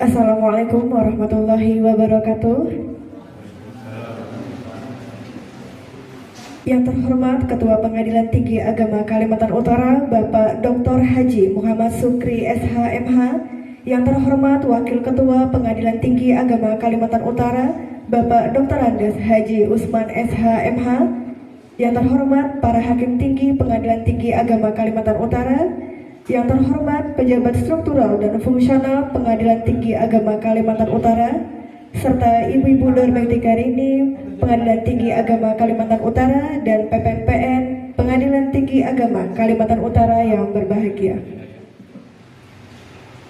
Assalamualaikum warahmatullahi wabarakatuh. Yang terhormat Ketua Pengadilan Tinggi Agama Kalimantan Utara, Bapak Dr. Haji Muhammad Sukri SH.MH. Yang terhormat Wakil Ketua Pengadilan Tinggi Agama Kalimantan Utara, Bapak Dr. Andes Haji Usman SH.MH. Yang terhormat para Hakim Tinggi Pengadilan Tinggi Agama Kalimantan Utara, yang terhormat pejabat struktural dan fungsional Pengadilan Tinggi Agama Kalimantan Utara, serta Ibu-Ibu Nur Berdikarini Pengadilan Tinggi Agama Kalimantan Utara dan PPNPN Pengadilan Tinggi Agama Kalimantan Utara yang berbahagia.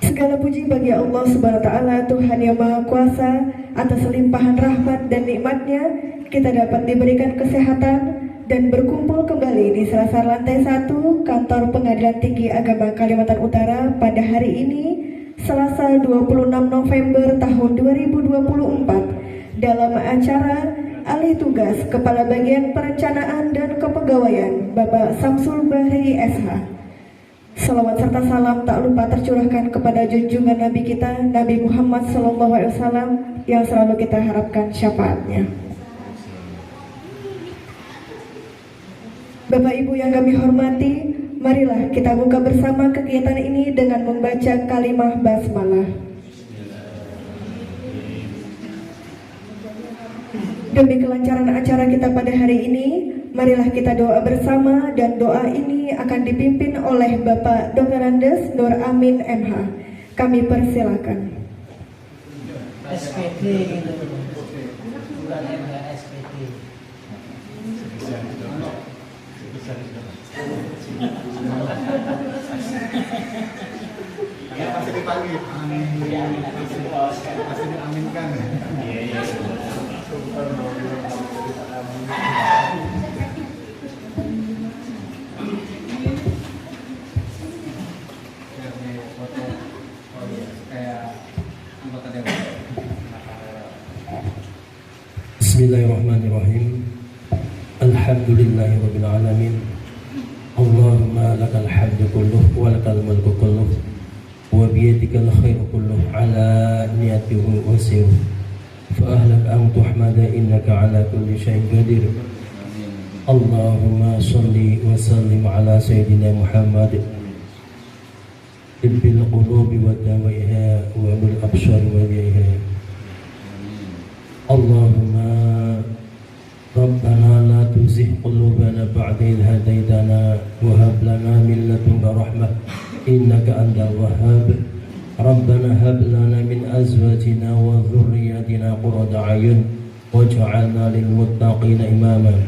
Segala puji bagi Allah Subhanahu wa Ta'ala, Tuhan yang Maha Kuasa. Atas limpahan rahmat dan nikmatnya kita dapat diberikan kesehatan dan berkumpul kembali di selasar lantai 1 Kantor Pengadilan Tinggi Agama Kalimantan Utara pada hari ini, Selasa 26 November tahun 2024, dalam acara alih tugas Kepala Bagian Perencanaan dan Kepegawaian Bapak Samsul Bahri SH. Salawat serta salam tak lupa tercurahkan kepada junjungan Nabi kita, Nabi Muhammad SAW, yang selalu kita harapkan syafaatnya. Bapak Ibu yang kami hormati, marilah kita buka bersama kegiatan ini dengan membaca kalimah basmalah. Demi kelancaran acara kita pada hari ini, marilah kita doa bersama, dan doa ini akan dipimpin oleh Bapak Dr. Andes Nur Amin MH. Kami persilakan. SPD gitu. Bukan MH, SPD. Ya pasti dipanggil. Amin. Pasti diaminkan. Iya. Bismillahirrahmanirrahim. Alhamdulillahirabbil alamin. Allahumma lakal hamdu kulluh wa lakal mulku kulluh wa biyadikal khairu kulluh ala niyatihi wa sirruh. Fa ahlak an tuhmada innaka ala kulli syai'in qadir. Allahumma shalli wa sallim ala sayyidina Muhammad bil qulubi wa dawaiha wa bil absari wa biha. Allahumma Rabbana la tuzigh qulubana ba'da idh hadaytana wa hab lana min ladunka rahmah innaka antal wahhab. Rabbana hab lana min azwajina wa dhurriyyatina qurrata a'yun waj'alna lil muttaqina imama.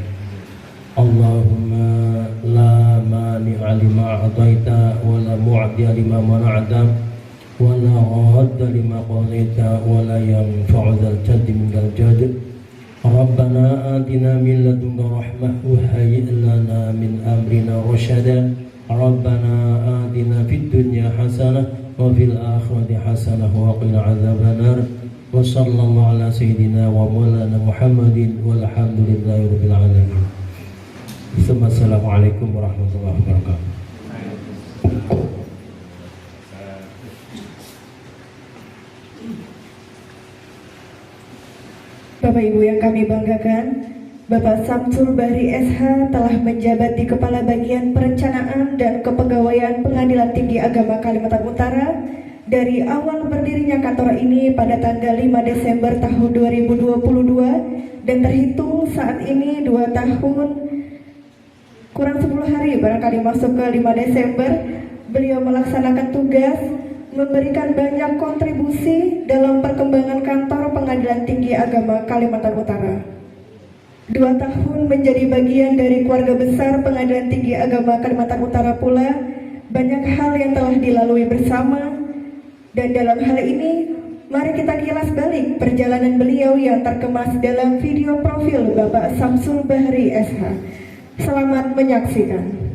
Allahumma la mani'a lima a'taita wa la mu'tiya lima mana'ta wa la radda lima qadaita wa la yanfa'u dzal jaddi minkal jadd. Rabbana atina min ladunka rahmah wa hayyi' lana min amrina rasyada. Rabbana atina fid dunya hasanah wa fil akhirati hasanah wa qina adzabannar. Wa sallallahu ala sayyidina wa maulana Muhammadin walhamdulillahi rabbil alamin. Assalamualaikum warahmatullahi wabarakatuh. Bapak Ibu yang kami banggakan, Bapak Samsul Bahri SH telah menjabat di Kepala Bagian Perencanaan dan Kepegawaian Pengadilan Tinggi Agama Kalimantan Utara dari awal berdirinya kantor ini pada tanggal 5 Desember tahun 2022 dan terhitung saat ini 2 tahun kurang 10 hari barangkali masuk ke 5 Desember, beliau melaksanakan tugas memberikan banyak kontribusi dalam perkembangan kantor Pengadilan Tinggi Agama Kalimantan Utara. 2 tahun menjadi bagian dari keluarga besar Pengadilan Tinggi Agama Kalimantan Utara pula, banyak hal yang telah dilalui bersama, dan dalam hal ini mari kita kilas balik perjalanan beliau yang terkemas dalam video profil Bapak Samsul Bahri SH. Selamat menyaksikan.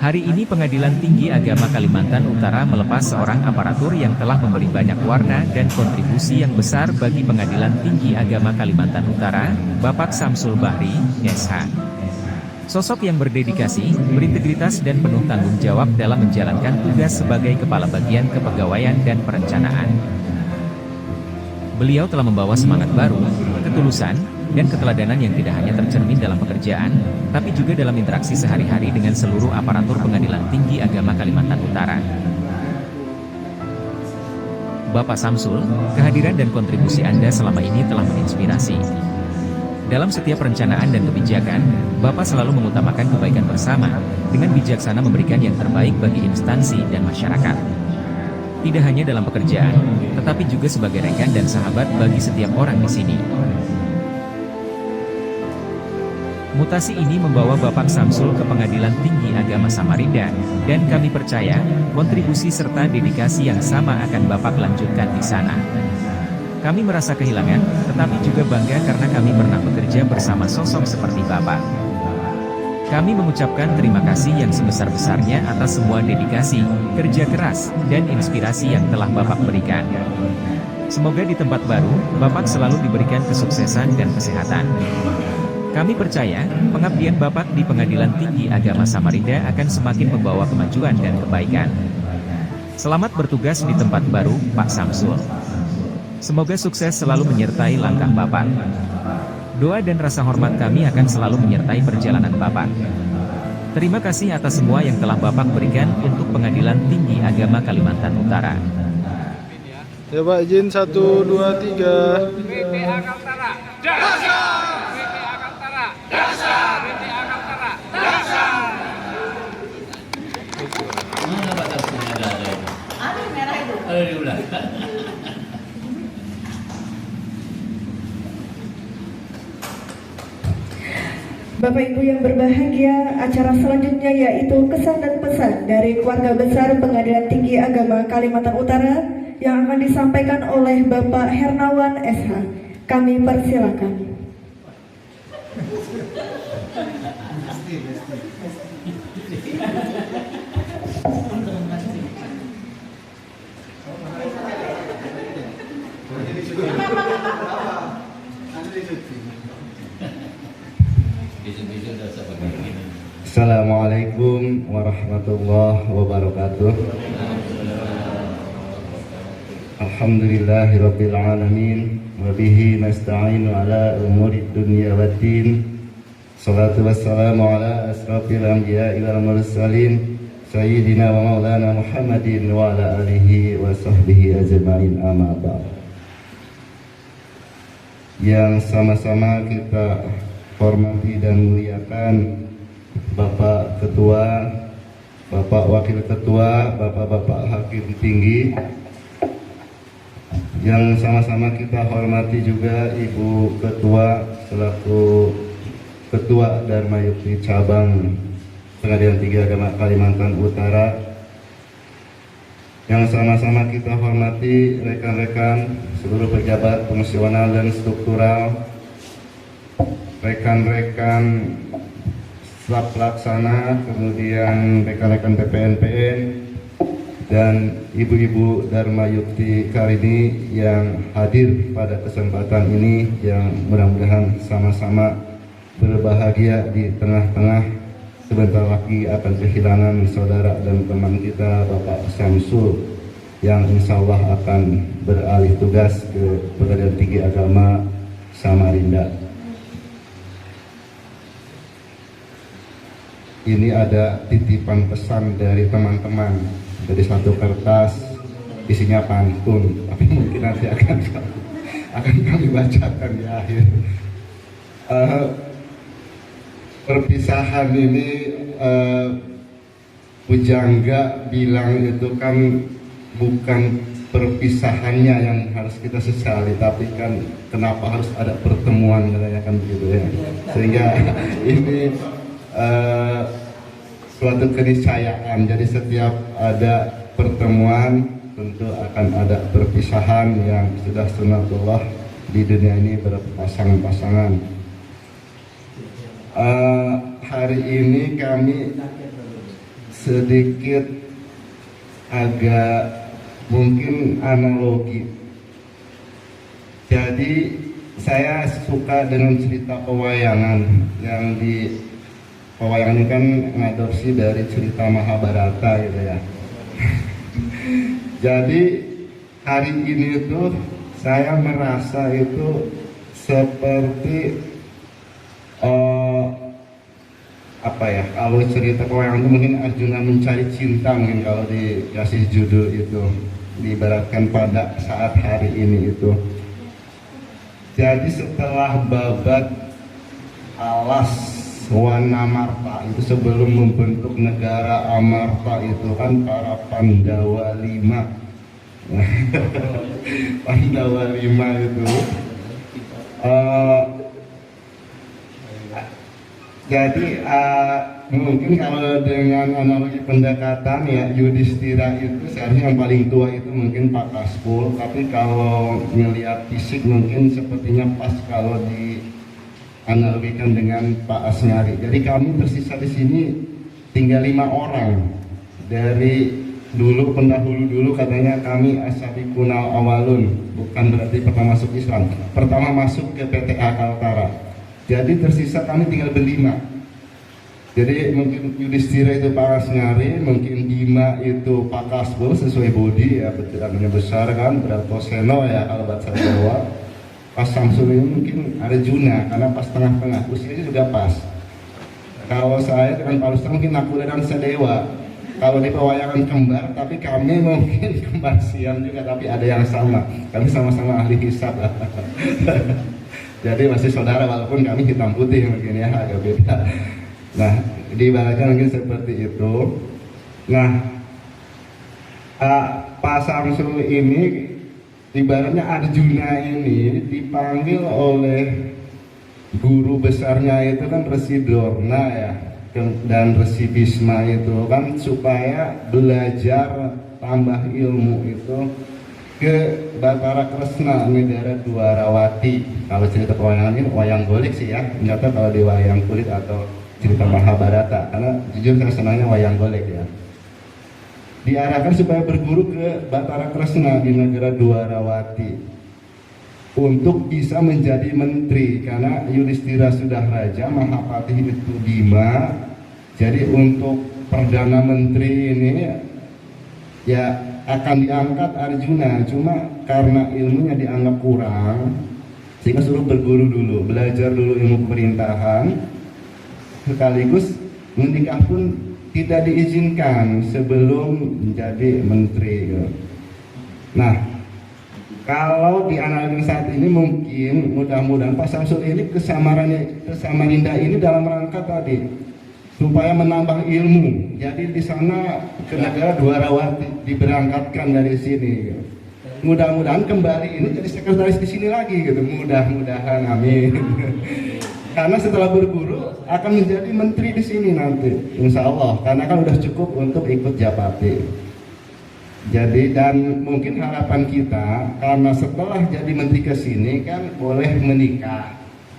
Hari ini Pengadilan Tinggi Agama Kalimantan Utara melepas seorang aparatur yang telah memberi banyak warna dan kontribusi yang besar bagi Pengadilan Tinggi Agama Kalimantan Utara, Bapak Samsul Bahri, SH. Sosok yang berdedikasi, berintegritas dan penuh tanggung jawab dalam menjalankan tugas sebagai Kepala Bagian Kepegawaian dan Perencanaan. Beliau telah membawa semangat baru, ketulusan, dan keteladanan yang tidak hanya tercermin dalam pekerjaan, tapi juga dalam interaksi sehari-hari dengan seluruh aparatur Pengadilan Tinggi Agama Kalimantan Utara. Bapak Samsul, kehadiran dan kontribusi Anda selama ini telah menginspirasi. Dalam setiap perencanaan dan kebijakan, Bapak selalu mengutamakan kebaikan bersama, dengan bijaksana memberikan yang terbaik bagi instansi dan masyarakat. Tidak hanya dalam pekerjaan, tetapi juga sebagai rekan dan sahabat bagi setiap orang di sini. Mutasi ini membawa Bapak Samsul ke Pengadilan Tinggi Agama Samarinda, dan kami percaya, kontribusi serta dedikasi yang sama akan Bapak lanjutkan di sana. Kami merasa kehilangan, tetapi juga bangga karena kami pernah bekerja bersama sosok seperti Bapak. Kami mengucapkan terima kasih yang sebesar-besarnya atas semua dedikasi, kerja keras, dan inspirasi yang telah Bapak berikan. Semoga di tempat baru, Bapak selalu diberikan kesuksesan dan kesehatan. Kami percaya, pengabdian Bapak di Pengadilan Tinggi Agama Samarinda akan semakin membawa kemajuan dan kebaikan. Selamat bertugas di tempat baru, Pak Samsul. Semoga sukses selalu menyertai langkah Bapak. Doa dan rasa hormat kami akan selalu menyertai perjalanan Bapak. Terima kasih atas semua yang telah Bapak berikan untuk Pengadilan Tinggi Agama Kalimantan Utara. Ya Pak, izin 1, 2, 3. BPA Kaltara, dasar! BPA Kaltara, dasar! BPA Kaltara, dasar! Mana Pak Samsul ada itu? Ada yang merah itu. Ada di belakang. Bapak Ibu yang berbahagia, acara selanjutnya yaitu kesan dan pesan dari keluarga besar Pengadilan Tinggi Agama Kalimantan Utara yang akan disampaikan oleh Bapak Hernawan SH. Kami persilakan. Assalamualaikum warahmatullahi wabarakatuh. Alhamdulillahirabbil alamin wa bihi nasta'inu ala umuri dunya waddin. Shalatu wassalamu ala asrafil anbiya'i wal mursalin sayyidina wa maulana Muhammadin wa ala alihi wa sahbihi ajma'in, amma ba'd. Yang sama-sama kita hormati dan muliakan Bapak Ketua, Bapak Wakil Ketua, Bapak-Bapak Hakim Tinggi. Yang sama-sama kita hormati juga Ibu Ketua selaku Ketua Dharma Yukti Cabang Pengadilan Tinggi Agama Kalimantan Utara. Yang sama-sama kita hormati rekan-rekan seluruh pejabat fungsional dan struktural, rekan-rekan staf pelaksana, kemudian rekan-rekan PPNPN, dan ibu-ibu Dharma Yukti Karini yang hadir pada kesempatan ini, yang mudah-mudahan sama-sama berbahagia di tengah-tengah sebentar lagi akan kehilangan saudara dan teman kita Bapak Samsul yang insya Allah akan beralih tugas ke Pengadilan Tinggi Agama Samarinda. Ini ada titipan pesan dari teman-teman, dari satu kertas isinya pantun, tapi mungkin nanti akan kami bacakan di akhir. Perpisahan ini Pujangga bilang itu kan bukan perpisahannya yang harus kita sesali, tapi kan kenapa harus ada pertemuan, kan begitu ya. Sehingga ini suatu keniscayaan. Jadi setiap ada pertemuan tentu akan ada perpisahan yang sudah sunatullah di dunia ini berpasangan-pasangan. Hari ini kami sedikit agak mungkin analogi. Jadi saya suka dengan cerita pewayangan yang di pewayangan ini kan ngadopsi dari cerita Mahabharata gitu ya. Jadi hari ini tuh saya merasa itu seperti apa ya, kalau cerita pewayangan itu mungkin Arjuna mencari cinta, mungkin kalau dikasih judul itu diibaratkan pada saat hari ini itu. Jadi setelah babat alas Wanamarta itu, sebelum membentuk negara Amarta itu kan para Pandawa 5 Pandawa 5 itu jadi mungkin kalau dengan analogi pendekatan ya, Yudhistira itu seharusnya yang paling tua itu mungkin Pak Kaspul, tapi kalau melihat fisik mungkin sepertinya pas kalau dianalogikan dengan Pak Asnyari. Jadi kami tersisa di sini tinggal 5 orang. Dari dulu, pendahulu dulu katanya kami asabi kunal awalun, bukan berarti pertama masuk Islam, pertama masuk ke PTA Kaltara. Jadi tersisa kami tinggal berlima. Jadi mungkin Yudhistira itu Pak Asnyari, mungkin Bima itu Pak Kaspul sesuai body ya, namanya besar kan, Bratasena ya kalau bahasa Jawa. Pas Samsul ini mungkin Arjuna karena pas tengah-tengah, usianya juga pas. Kalau saya dengan Pak Ustaz mungkin Nakula dan Sadewa. Kalau di pewayangan kembar, tapi kami mungkin kembar siam juga, tapi ada yang sama. Kami sama-sama ahli hisab lah. Jadi masih saudara walaupun kami hitam putih mungkin ya, agak beda. Nah, diibaratkan mungkin seperti itu. Nah, Pak Samsul ini ibaratnya Arjuna ini dipanggil oleh guru besarnya itu kan Resi Dorna ya, dan Resi Bhisma itu kan supaya belajar tambah ilmu itu ke Batara Kresna, negara Dwarawati. Kalau cerita pewayangan ini wayang golek sih ya, ternyata kalau di wayang kulit atau cerita Mahabharata, karena jujur saya senangnya wayang golek ya. Diarahkan supaya berguru ke Batara Kresna di negara Dwarawati untuk bisa menjadi menteri, karena Yudhistira sudah raja, Mahapati itu Bima. Jadi untuk perdana menteri ini ya akan diangkat Arjuna, cuma karena ilmunya dianggap kurang sehingga suruh berguru dulu, belajar dulu ilmu pemerintahan, sekaligus menikah pun tidak diizinkan sebelum menjadi menteri. Nah, kalau di analisis saat ini mungkin mudah-mudahan Pak Samsul ini ke Samarinda ini dalam rangka tadi supaya menambah ilmu. Jadi di sana ke negara Dwarawati diberangkatkan dari sini. Mudah-mudahan kembali ini jadi sekretaris di sini lagi gitu. Mudah-mudahan, amin. Karena setelah berguru akan menjadi menteri di sini nanti, insya Allah. Karena kan udah cukup untuk ikut Japati. Jadi dan mungkin harapan kita karena setelah jadi menteri ke sini kan boleh menikah.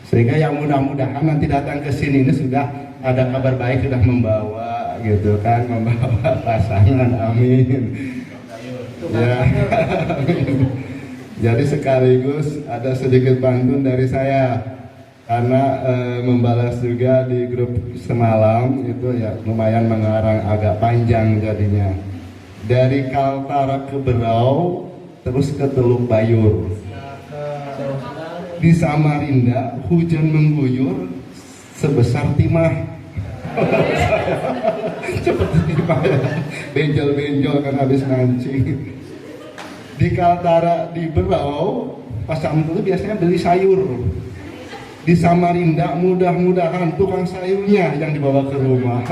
Sehingga yang mudah-mudahan nanti datang ke sini ini sudah ada kabar baik, sudah membawa gitu kan, membawa pasangan, amin. Ya. Jadi sekaligus ada sedikit pantun dari saya karena membalas juga di grup semalam itu ya, lumayan mengarang agak panjang jadinya. Dari Kaltara ke Berau terus ke Teluk Bayur. Di Samarinda hujan mengguyur sebesar timah. Seperti timah ya, benjol-benjol kan habis mancing. Di Kaltara di Berau, Pak Samsul biasanya beli sayur. Di Samarinda mudah-mudahan tukang sayurnya yang dibawa ke rumah.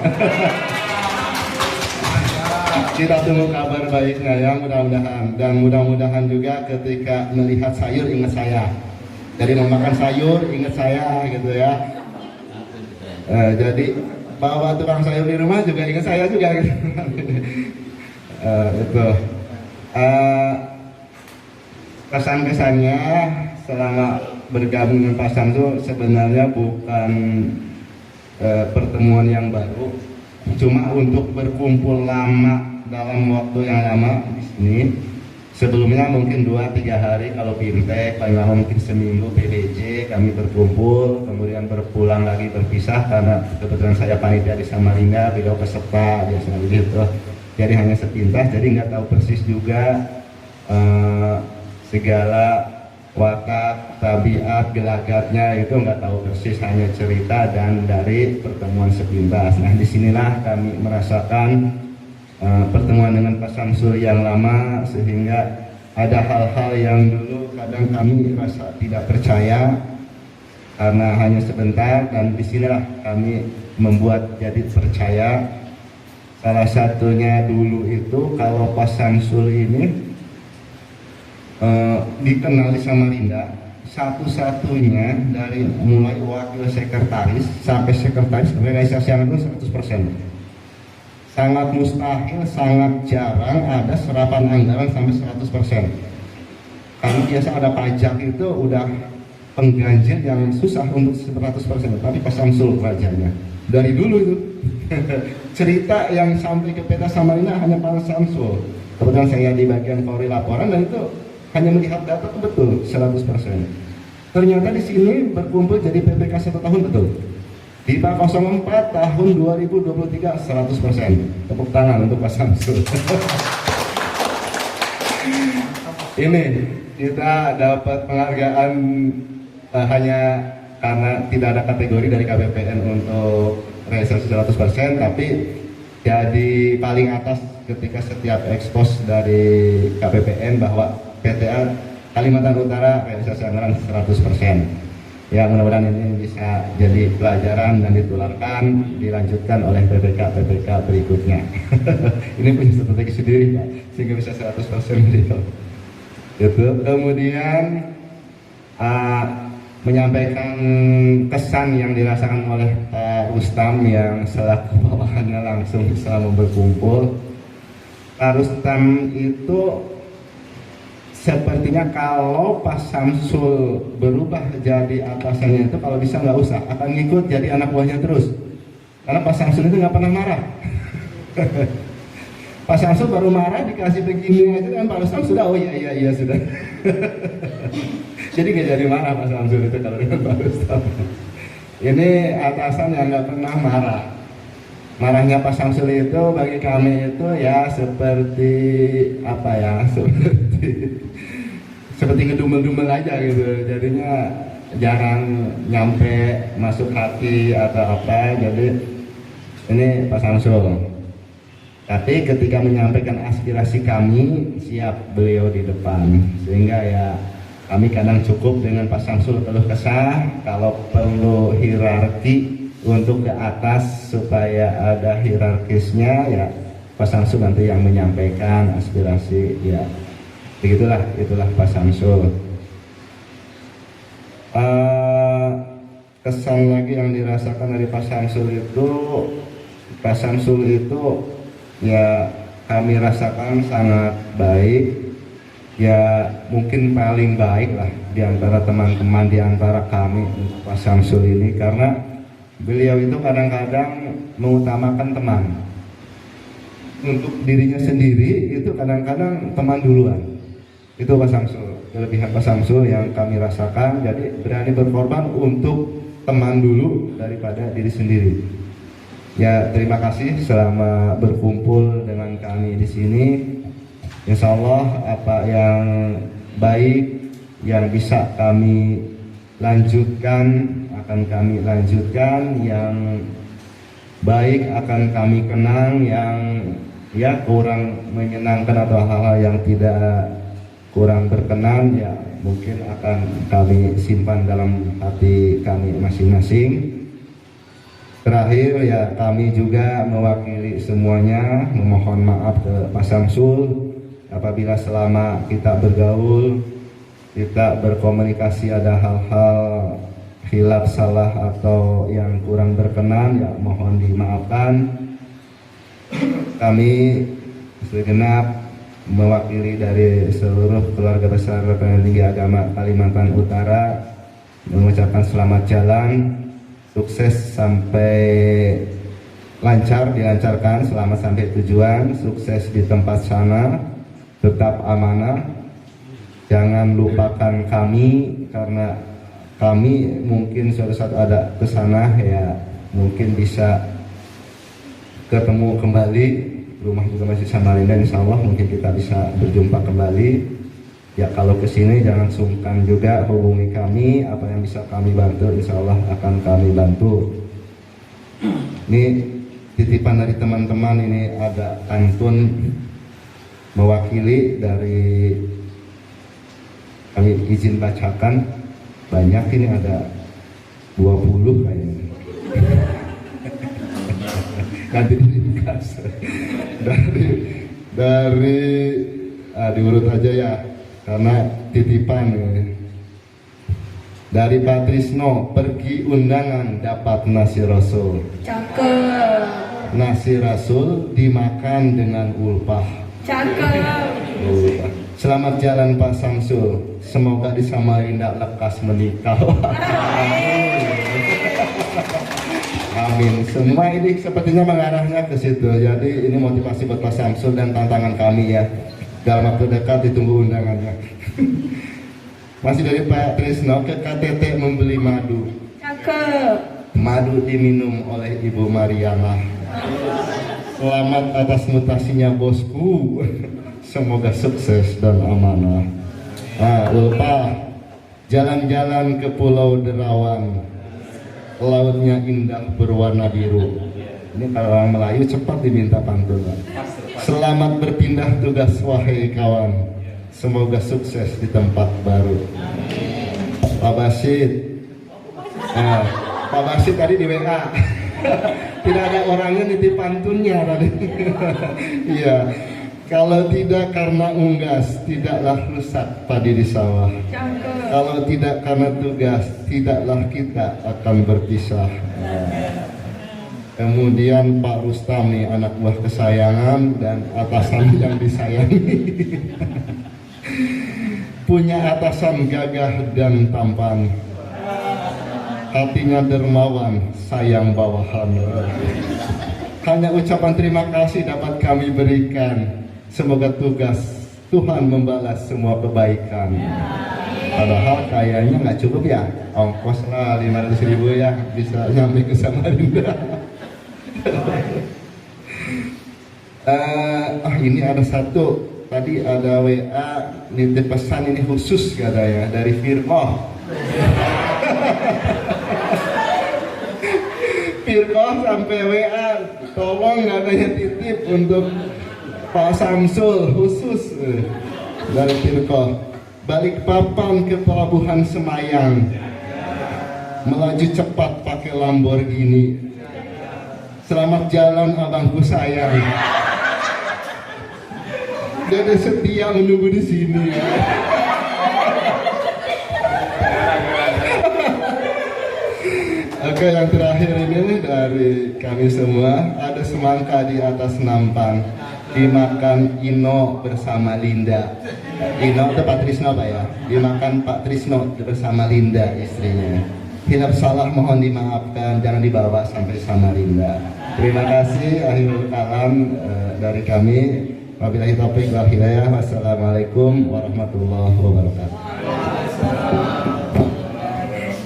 Kita tunggu kabar baiknya ya, mudah-mudahan. Dan mudah-mudahan juga ketika melihat sayur ingat saya. Jadi mau makan sayur ingat saya gitu ya. Jadi bawa tukang sayur di rumah juga ingat saya juga gitu. Itu kesan-kesannya selama bergabung dengan Pak Samsul sebenarnya bukan pertemuan yang baru, cuma untuk berkumpul lama dalam waktu yang lama di sini. Sebelumnya mungkin 2-3 hari kalau Bimtek, paling lama mungkin seminggu PDJ kami berkumpul, kemudian berpulang kapan lagi berpisah karena kebetulan saya panitia di Samarinda, beliau peserta biasanya begitu. Jadi hanya sepintas, jadi nggak tahu persis juga segala watak, tabiat, gelagatnya itu nggak tahu persis, hanya cerita dan dari pertemuan sepintas. Nah disinilah kami merasakan pertemuan dengan Pak Samsul yang lama, sehingga ada hal-hal yang dulu kadang kami rasa tidak percaya karena hanya sebentar, dan disinilah kami membuat jadi percaya. Salah satunya dulu itu kalau Pak Samsul ini dikenal di Samarinda satu-satunya dari mulai wakil sekretaris sampai sekretaris organisasi yang itu 100%. Sangat mustahil, sangat jarang ada serapan anggaran sampai 100%. Karena biasa ada pajak itu udah pengganjil yang susah untuk 100%, tapi Pak Samsul kerajanya dari dulu itu. Cerita yang sampai ke peta Samarinda hanya Pak Samsul. Kebetulan saya di bagian kori laporan dan itu hanya melihat data itu betul 100%. Ternyata di sini berkumpul jadi PPK 1 tahun betul. Di PA 04 tahun 2023 100%. Tepuk tangan untuk Pak Samsul. Ini kita dapat penghargaan hanya karena tidak ada kategori dari KPPN untuk realisasi 100%, tapi jadi paling atas ketika setiap ekspos dari KPPN bahwa PTA Kalimantan Utara realisasi anggaran 100%. Ya mudah-mudahan ini bisa jadi pelajaran dan ditularkan, dilanjutkan oleh PPK berikutnya. Ini punya strategi sendiri Pak, sehingga bisa 100% beliau. Itu kemudian menyampaikan kesan yang dirasakan oleh Pak Rustam yang selaku bawahannya langsung selama berkumpul. Pak Rustam itu sepertinya kalau Pak Samsul berubah jadi atasannya itu kalau bisa nggak usah, akan ngikut jadi anak buahnya terus. Karena Pak Samsul itu nggak pernah marah. Pak Samsul baru marah dikasih begini aja dan Pak Rustam sudah oh iya sudah. Jadi nggak jadi marah Pak Samsul itu kalau dengan Pak Rustam. Ini atasan yang nggak pernah marah. Marahnya Pak Samsul itu bagi kami itu ya seperti apa ya, seperti ngedumel-dumel aja gitu. Jadinya jarang nyampe masuk hati atau apa. Jadi ini Pak Samsul. Tapi ketika menyampaikan aspirasi kami siap beliau di depan, sehingga ya kami kadang cukup dengan Pak Samsul keluh kesah. Kalau perlu hierarki untuk ke atas supaya ada hierarkisnya ya Pak Samsul nanti yang menyampaikan aspirasi ya begitulah, itulah Pak Samsul. Kesan lagi yang dirasakan dari Pak Samsul itu ya kami rasakan sangat baik, ya mungkin paling baik lah di antara teman-teman, di antara kami untuk Pak Samsul ini, karena beliau itu kadang-kadang mengutamakan teman. Untuk dirinya sendiri itu kadang-kadang teman duluan. Itu Pak Samsul, kelebihan Pak Samsul yang kami rasakan. Jadi berani berkorban untuk teman dulu daripada diri sendiri. Ya terima kasih selama berkumpul dengan kami di sini. Insya Allah apa yang baik yang bisa kami lanjutkan akan kami lanjutkan, yang baik akan kami kenang, yang ya kurang menyenangkan atau hal-hal yang tidak kurang berkenan ya mungkin akan kami simpan dalam hati kami masing-masing. Terakhir ya kami juga mewakili semuanya memohon maaf ke Pak Samsul apabila selama kita bergaul, kita berkomunikasi ada hal-hal khilaf, salah atau yang kurang berkenan ya mohon dimaafkan. Kami segenap mewakili dari seluruh keluarga besar Perguruan Tinggi Agama Kalimantan Utara mengucapkan selamat jalan, sukses sampai lancar, dilancarkan selamat sampai tujuan, sukses di tempat sana, tetap amanah, jangan lupakan kami karena kami mungkin suatu saat ada ke sana ya, mungkin bisa ketemu kembali. Rumah juga masih Samarinda, insya Allah mungkin kita bisa berjumpa kembali. Ya kalau kesini jangan sungkan juga hubungi kami, apa yang bisa kami bantu insya Allah akan kami bantu. Ini titipan dari teman-teman, ini ada pantun mewakili dari kami izin bacakan. Banyak, ini ada 20 kayaknya. Nanti diringkas dari diurut aja ya, karena titipan dari Pak Trisno. Pergi undangan dapat nasi rasul, Cakep. nasi rasul dimakan dengan ulpah. Cakep. Selamat jalan Pak Samsul, semoga di Samarinda lekas menikah. Amin. Semua ini sepertinya mengarahnya ke situ. Jadi ini motivasi buat Pak Samsul dan tantangan kami ya. Dalam waktu dekat ditunggu undangannya. Masih dari Pak Trisno, ke KTT membeli madu. Cakep. Madu diminum oleh Ibu Mariana. Selamat atas mutasinya bosku. Semoga sukses dan amanah. Ulpah, jalan-jalan ke Pulau Derawan. Lautnya indah berwarna biru. Ini kalau orang Melayu cepat diminta pantun. Selamat berpindah tugas wahai kawan, semoga sukses di tempat baru. Pak Basit, Pak Basit tadi di WA. Tidak ada orangnya nitip pantunnya tadi. Iya. Kalau tidak karena unggas, tidaklah rusak padi di sawah. Kalau tidak karena tugas, tidaklah kita akan berpisah. Kemudian Pak Rustami, anak buah kesayangan dan atasan yang disayangi. Punya atasan gagah dan tampan, hatinya dermawan, sayang bawahan. Hanya ucapan terima kasih dapat kami berikan. Semoga tugas Tuhan membalas semua kebaikan. Padahal kayaknya nggak cukup ya, ongkos lah 500.000 ya bisa nyampe ke Samarinda. Ini ada satu, tadi ada WA nitip pesan, ini khusus katanya dari Firqoh. Firqoh sampai WA, tolong katanya titip untuk Pak Samsul khusus dari Firqoh. Balikpapan ke Pelabuhan Semayang, melaju cepat pakai Lamborghini. Selamat jalan abangku sayang. Dede setia menunggu di sini. Oke, yang terakhir ini dari kami semua, ada semangka di atas nampan, dimakan Ino bersama Linda. Ino itu Pak Trisno Pak ya, dimakan Pak Trisno bersama Linda istrinya. Hilaf salah mohon dimaafkan, jangan dibawa sampai Samarinda. Terima kasih, akhirul kalam dari kami. Wabillahi taufiq wal hidayah. Wassalamualaikum warahmatullahi wabarakatuh.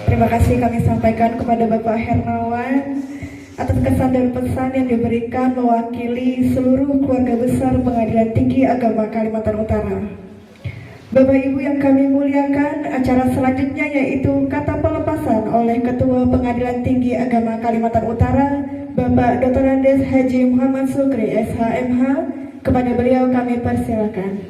Terima kasih kami sampaikan kepada Bapak Hermawan atas kesan dan pesan yang diberikan mewakili seluruh keluarga besar Pengadilan Tinggi Agama Kalimantan Utara. Bapak Ibu yang kami muliakan, acara selanjutnya yaitu kata pelepasan oleh Ketua Pengadilan Tinggi Agama Kalimantan Utara, Bapak Dr. Andes Haji Muhammad Sukri SHMH. Kepada beliau kami persilakan.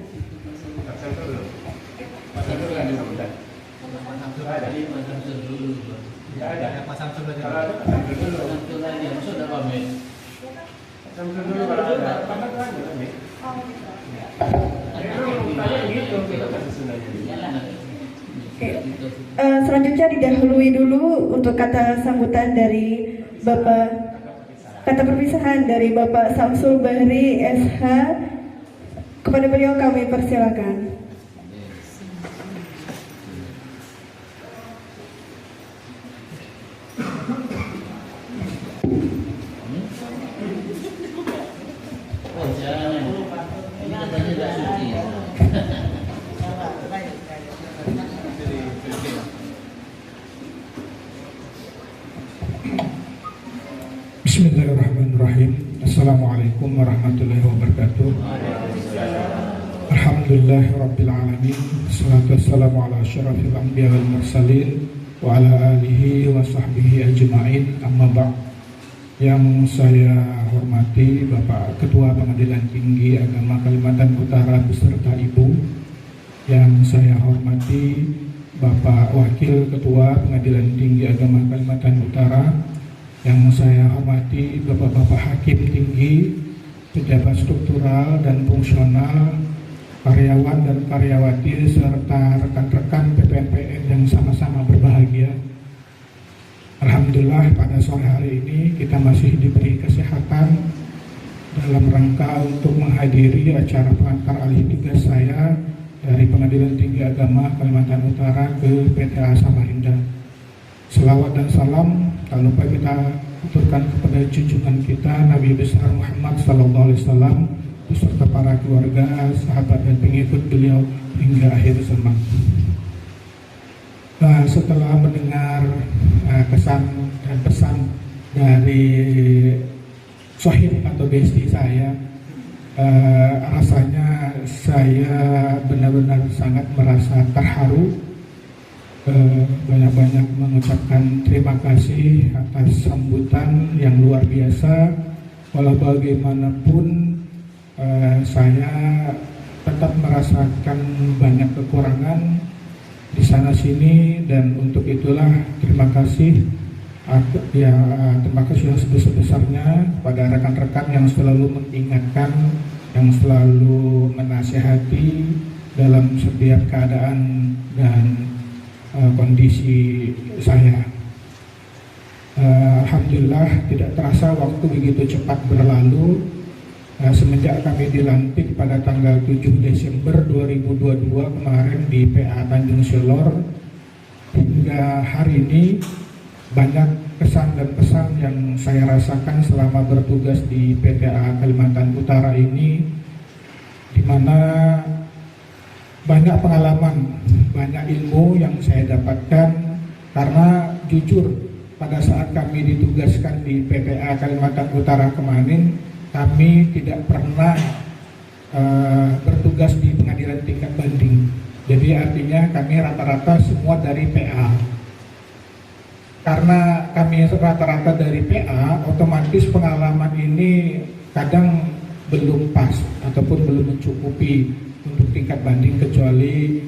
Selanjutnya didahului dulu untuk kata sambutan dari Bapak, kata perpisahan dari Bapak Samsul Bahri SH. Kepada beliau kami persilakan. Bismillahirrahmanirrahim. Assalamualaikum warahmatullahi wabarakatuh. Alhamdulillahirabbil alamin. Wassalatu wassalamu ala asyrafil anbiya wal mursalin wa ala alihi wa sahbihi ajma'in. Amma ba'd. Yang saya hormati Bapak Ketua Pengadilan Tinggi Agama Kalimantan Utara beserta Ibu. Yang saya hormati Bapak Wakil Ketua Pengadilan Tinggi Agama Kalimantan Utara. Yang saya hormati Bapak-Bapak Hakim Tinggi, pejabat struktural dan fungsional, karyawan dan karyawati, serta rekan-rekan PPNPN yang sama-sama berbahagia. Alhamdulillah pada sore hari ini kita masih diberi kesehatan dalam rangka untuk menghadiri acara pengantar alih tugas saya dari Pengadilan Tinggi Agama Kalimantan Utara ke PTA Samarinda. Selawat dan salam tak lupa kita aturkan kepada junjungan kita Nabi besar Muhammad SAW beserta para keluarga, sahabat dan pengikut beliau hingga akhir zaman. Setelah mendengar kesan dan pesan dari Sohib atau besti saya, rasanya saya benar-benar sangat merasa terharu. Banyak-banyak mengucapkan terima kasih atas sambutan yang luar biasa. Walau bagaimanapun saya tetap merasakan banyak kekurangan di sana sini, dan untuk itulah terima kasih terima kasih yang sebesar-besarnya pada rekan-rekan yang selalu mengingatkan, yang selalu menasihati dalam setiap keadaan dan kondisi saya. Alhamdulillah tidak terasa waktu begitu cepat berlalu. Semenjak kami dilantik pada tanggal 7 Desember 2022 kemarin di PA Tanjung Selor hingga hari ini, banyak kesan dan pesan yang saya rasakan selama bertugas di PTA Kalimantan Utara ini, di mana banyak pengalaman, banyak ilmu yang saya dapatkan, karena jujur pada saat kami ditugaskan di PTA Kalimantan Utara kemarin, kami tidak pernah bertugas di pengadilan tingkat banding. Jadi artinya kami rata-rata semua dari PA. Karena kami rata-rata dari PA, otomatis pengalaman ini kadang belum pas ataupun belum mencukupi untuk tingkat banding, kecuali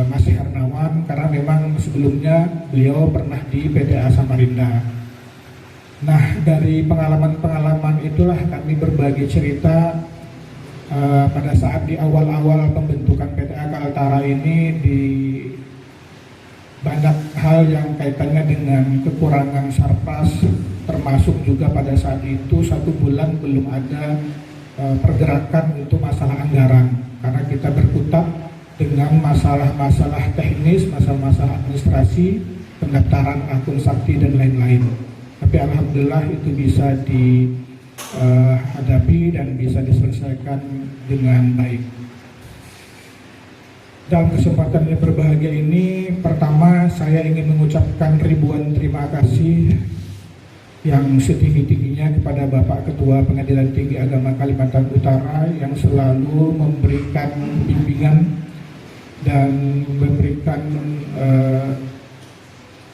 Mas Hernawan, karena memang sebelumnya beliau pernah di PTA Samarinda. Nah, dari pengalaman-pengalaman itulah kami berbagi cerita pada saat di awal-awal pembentukan PTA Kaltara ini, di banyak hal yang kaitannya dengan kekurangan sarpras, termasuk juga pada saat itu 1 bulan belum ada pergerakan untuk masalah anggaran, karena kita berkutat dengan masalah-masalah teknis, masalah-masalah administrasi, pendaftaran akun sakti dan lain-lain. Tapi alhamdulillah itu bisa dihadapi dan bisa diselesaikan dengan baik. Dalam kesempatan yang berbahagia ini, pertama saya ingin mengucapkan ribuan terima kasih yang setinggi-tingginya kepada Bapak Ketua Pengadilan Tinggi Agama Kalimantan Utara yang selalu memberikan bimbingan dan memberikan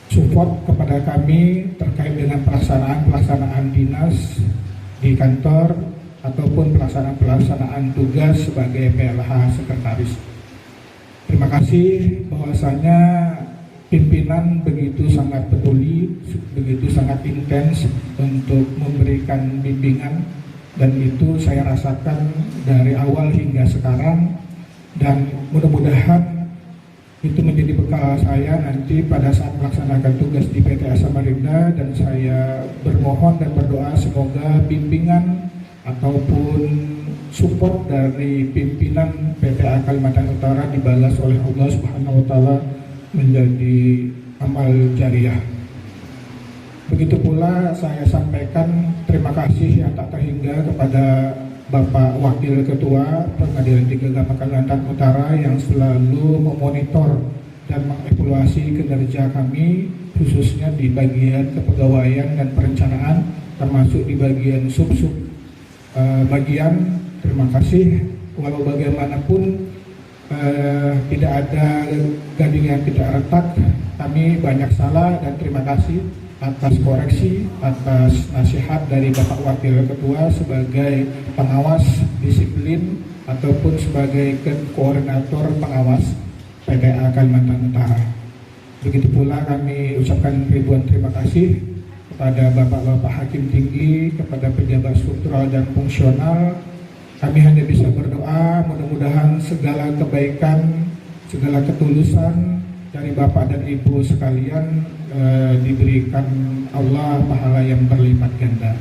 support kepada kami terkait dengan pelaksanaan dinas di kantor ataupun pelaksanaan tugas sebagai PLH Sekretaris. Terima kasih bahwasanya pimpinan begitu sangat peduli, begitu sangat intens untuk memberikan bimbingan, dan itu saya rasakan dari awal hingga sekarang, dan mudah-mudahan itu menjadi bekal saya nanti pada saat melaksanakan tugas di PTA Samarinda, dan saya bermohon dan berdoa semoga bimbingan ataupun support dari pimpinan PTA Kalimantan Utara dibalas oleh Allah Subhanahu wa taala menjadi amal jariah. Begitu pula saya sampaikan terima kasih yang tak terhingga kepada Bapak Wakil Ketua Pengadilan Tinggi Agama Kalimantan Utara yang selalu memonitor dan mengevaluasi kinerja kami, khususnya di bagian kepegawaian dan perencanaan, termasuk di bagian sub-sub bagian. Terima kasih. Walau bagaimanapun tidak ada gading yang tidak retak, kami banyak salah, dan terima kasih atas koreksi, atas nasihat dari Bapak Wakil Ketua sebagai pengawas disiplin ataupun sebagai koordinator pengawas PDA Kalimantan Utara. Begitu pula kami ucapkan ribuan terima kasih kepada Bapak-Bapak Hakim Tinggi, kepada pejabat struktural dan fungsional. Kami hanya bisa berdoa mudah-mudahan segala kebaikan, segala ketulusan dari Bapak dan Ibu sekalian diberikan Allah pahala yang berlipat ganda.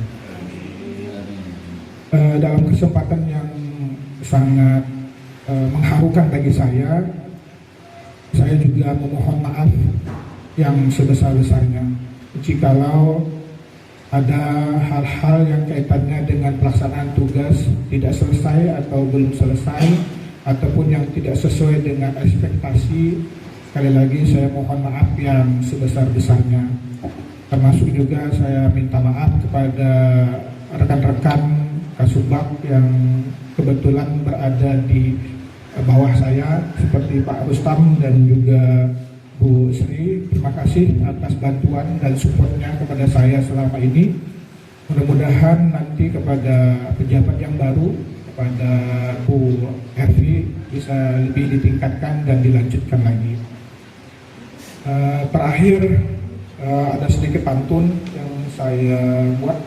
Dalam kesempatan yang sangat mengharukan bagi saya juga memohon maaf yang sebesar-besarnya jikalau ada hal-hal yang kaitannya dengan pelaksanaan tugas tidak selesai atau belum selesai ataupun yang tidak sesuai dengan ekspektasi. Sekali lagi saya mohon maaf yang sebesar-besarnya. Termasuk juga saya minta maaf kepada rekan-rekan Kasubag yang kebetulan berada di bawah saya seperti Pak Rustam dan juga Bu Sri. Terima kasih atas bantuan dan supportnya kepada saya selama ini. Mudah-mudahan nanti kepada pejabat yang baru, kepada Bu Hervi, bisa lebih ditingkatkan dan dilanjutkan lagi. Terakhir ada sedikit pantun yang saya buat.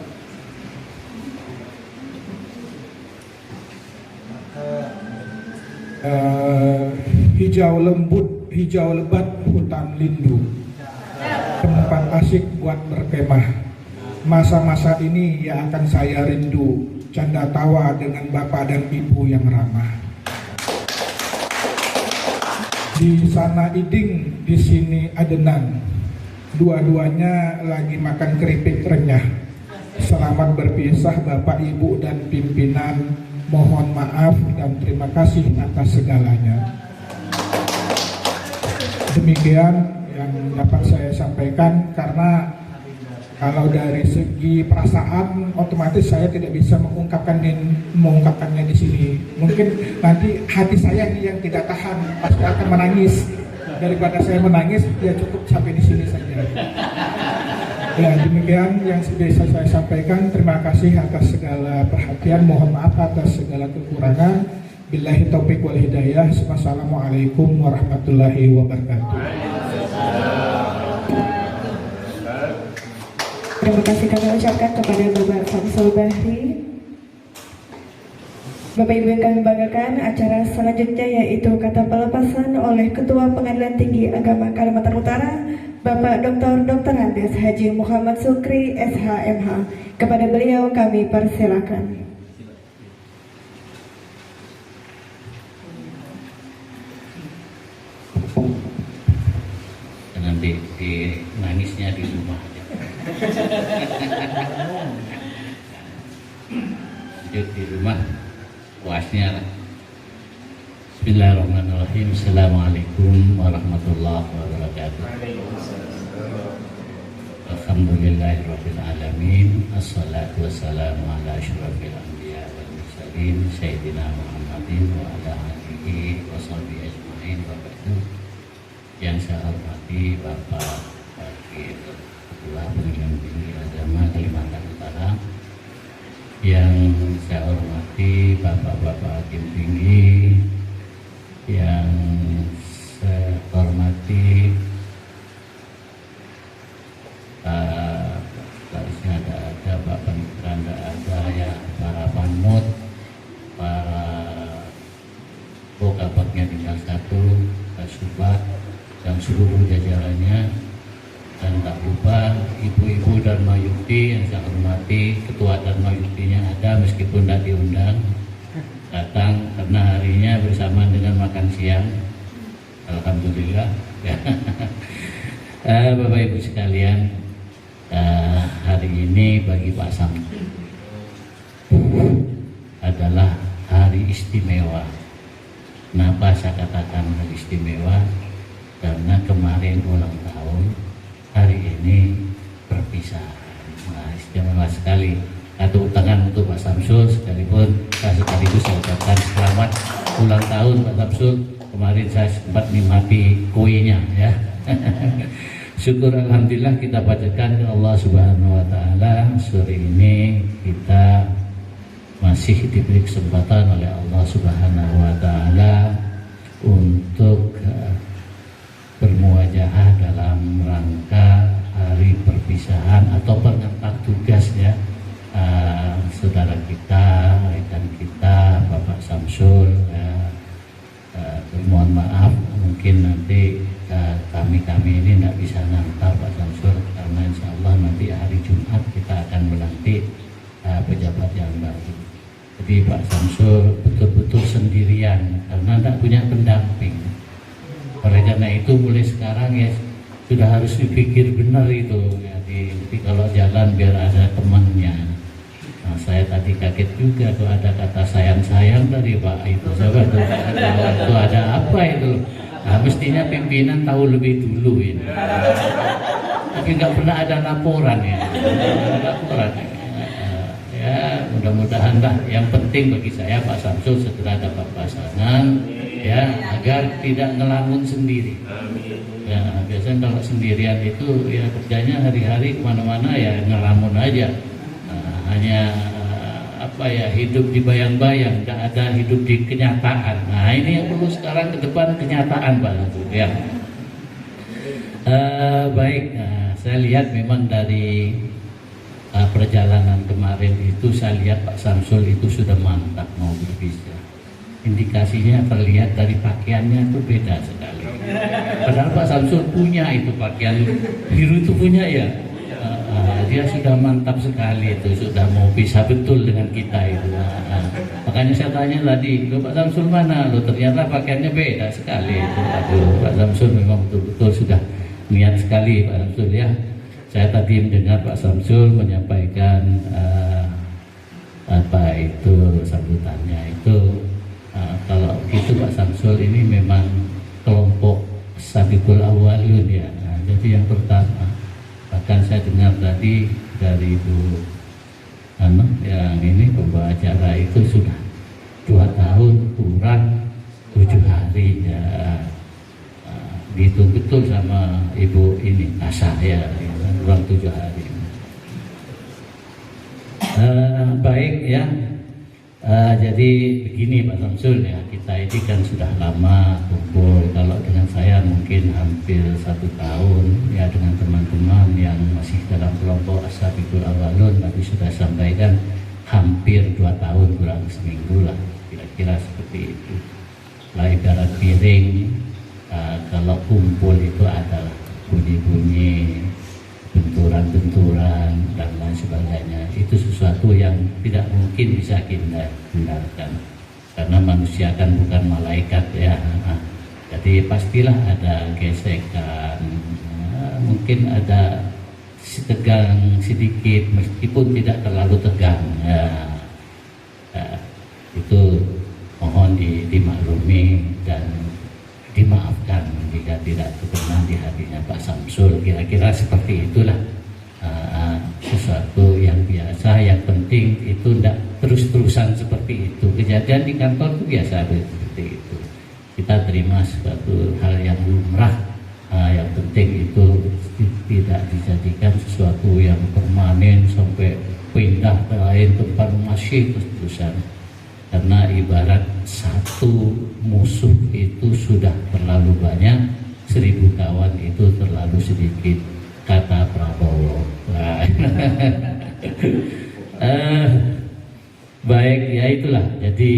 Hijau lembut, hijau lebat hutan lindu, tempat asik buat berkemah. Masa-masa ini yang akan saya rindu, canda tawa dengan bapak dan ibu yang ramah. Di sana iding, di sini adenan, dua-duanya lagi makan keripik renyah. Selamat berpisah bapak ibu dan pimpinan, mohon maaf dan terima kasih atas segalanya. Demikian yang dapat saya sampaikan, karena kalau dari segi perasaan otomatis saya tidak bisa mengungkapkannya di sini. Mungkin nanti hati saya yang tidak tahan, pasti akan menangis. Daripada saya menangis, ya cukup sampai di sini saja. Ya, demikian yang bisa saya sampaikan. Terima kasih atas segala perhatian. Mohon maaf atas segala kekurangan. Billahi taufiq wal hidayah. Wassalamualaikum warahmatullahi wabarakatuh. Terima kasih kami ucapkan kepada Bapak Samsul Bahri. Bapak Ibu yang kami banggakan, acara selanjutnya yaitu kata pelepasan oleh Ketua Pengadilan Tinggi Agama Kalimantan Utara, Bapak Dr. Andes Haji Muhammad Sukri SHMH. Kepada beliau kami persilakan. Nanti di nangisnya di rumah aja. Di rumah puasnya. Bismillahirrahmanirrahim. Assalamualaikum warahmatullahi wabarakatuh. Alhamdulillahirabbil alamin. Assalatu wassalamu ala asyrofil anbiya wal mursalin sayyidina Muhammadin wa ala alihi wa sahbihi ajmain. Wa ba'du. Yang saya hormati Bapak Wakil Ketua Pengadilan Tinggi Agama Kalimantan Utara, yang saya hormati Bapak-Bapak Hakim Tinggi, yang saya hormati barisnya ada Pak Panitra, ada ya, para panmut, para Kabaknya tinggal satu, Kasubag dan seluruh jajarannya, dan tak lupa ibu-ibu Dharma Yukti yang saya hormati. Ketua Dharma Yuktinya ada meskipun tidak diundang, datang karena harinya bersamaan dengan makan siang. Alhamdulillah. Bapak Ibu sekalian, hari ini bagi Pak Sam adalah hari istimewa. Kenapa saya katakan hari istimewa? Karena kemarin ulang tahun, hari ini perpisahan. Nah, istimewa sekali. Tepuk tangan untuk Pak Samsul, sekaligus saya ucapkan selamat ulang tahun Pak Samsul. Kemarin saya sempat menikmati kuenya ya. Syukur alhamdulillah kita bacakan ke Allah Subhanahu wa taala. Sore ini kita masih diberi kesempatan oleh Allah Subhanahu wa taala untuk bermuajahah dalam rangka hari perpisahan atau pengantar tugas ya. Saudara kita, rekan kita, Bapak Samsul ya. Mohon maaf mungkin nanti kami ini tidak bisa ngantar Pak Samsul, karena insya Allah nanti hari Jumat kita akan melantik pejabat yang baru. Jadi Pak Samsul betul-betul sendirian karena tidak punya pendamping. Oleh karena itu mulai sekarang ya sudah harus dipikir benar itu ya, jadi kalau jalan biar ada temannya. Nah, saya tadi kaget juga tuh ada kata sayang-sayang dari Pak itu. Coba tuh ada apa itu? Nah, mestinya pimpinan tahu lebih dulu ini. Tapi nggak pernah ada laporan ya. Laporan. Ya, mudah-mudahan lah. Yang penting bagi saya Pak Samsul segera dapat pasangan ya, agar tidak ngelamun sendiri. Ya, biasanya kalau sendirian itu ya kerjanya hari-hari kemana-mana ya ngelamun aja. Hanya hidup di bayang-bayang, tidak ada hidup di kenyataan. Nah ini yang perlu sekarang ke depan, kenyataan Pak Samsul ya. Baik, saya lihat memang dari perjalanan kemarin itu saya lihat Pak Samsul itu sudah mantap mau berpisah. Indikasinya terlihat dari pakaiannya itu beda sekali. Padahal Pak Samsul punya itu pakaian biru itu punya ya. Dia sudah mantap sekali itu, sudah mau pisah betul dengan kita itu. Makanya saya tanya tadi, Pak Samsul mana? Ternyata pakaiannya beda sekali itu. Pak Samsul memang betul-betul sudah niat sekali Pak Samsul ya. Saya tadi mendengar Pak Samsul menyampaikan sambutannya itu. Kalau gitu Pak Samsul ini memang kelompok Sabiqul Awwalun ya. Jadi yang pertama, bahkan saya dengar tadi dari Ibu yang ini pembawa acara itu sudah 2 tahun kurang 7 hari ya. Dihitung betul sama Ibu ini Asa ya, kurang 7 hari. Baik ya. Jadi begini Pak Samsul ya, kita ini kan sudah lama kumpul. Kalau dengan saya mungkin hampir 1 tahun ya, dengan teman-teman yang masih dalam kelompok As-Sabiqul Awwalun tadi sudah sampaikan hampir 2 tahun kurang seminggu lah, kira-kira seperti itu. Lah ibarat piring, kalau kumpul itu adalah bunyi-bunyi, benturan-benturan dan lain sebagainya. Itu sesuatu yang tidak mungkin bisa kita hindarkan, karena manusia kan bukan malaikat ya. Jadi pastilah ada gesekan, mungkin ada tegang sedikit meskipun tidak terlalu tegang ya. Itu mohon dimaklumi dan dimaafkan jika tidak berkenan di hatinya Pak Samsul. Kira-kira seperti itulah. Sesuatu yang biasa, yang penting itu tidak terus-terusan seperti itu. Kejadian di kantor itu biasa seperti itu. Kita terima sesuatu hal yang lumrah. Yang penting itu tidak dijadikan sesuatu yang permanen sampai pindah ke lain tempat masih terus-terusan. Karena ibarat satu musuh itu sudah terlalu banyak, 1000 kawan itu terlalu sedikit, kata Prabowo. Baik, ya itulah. Jadi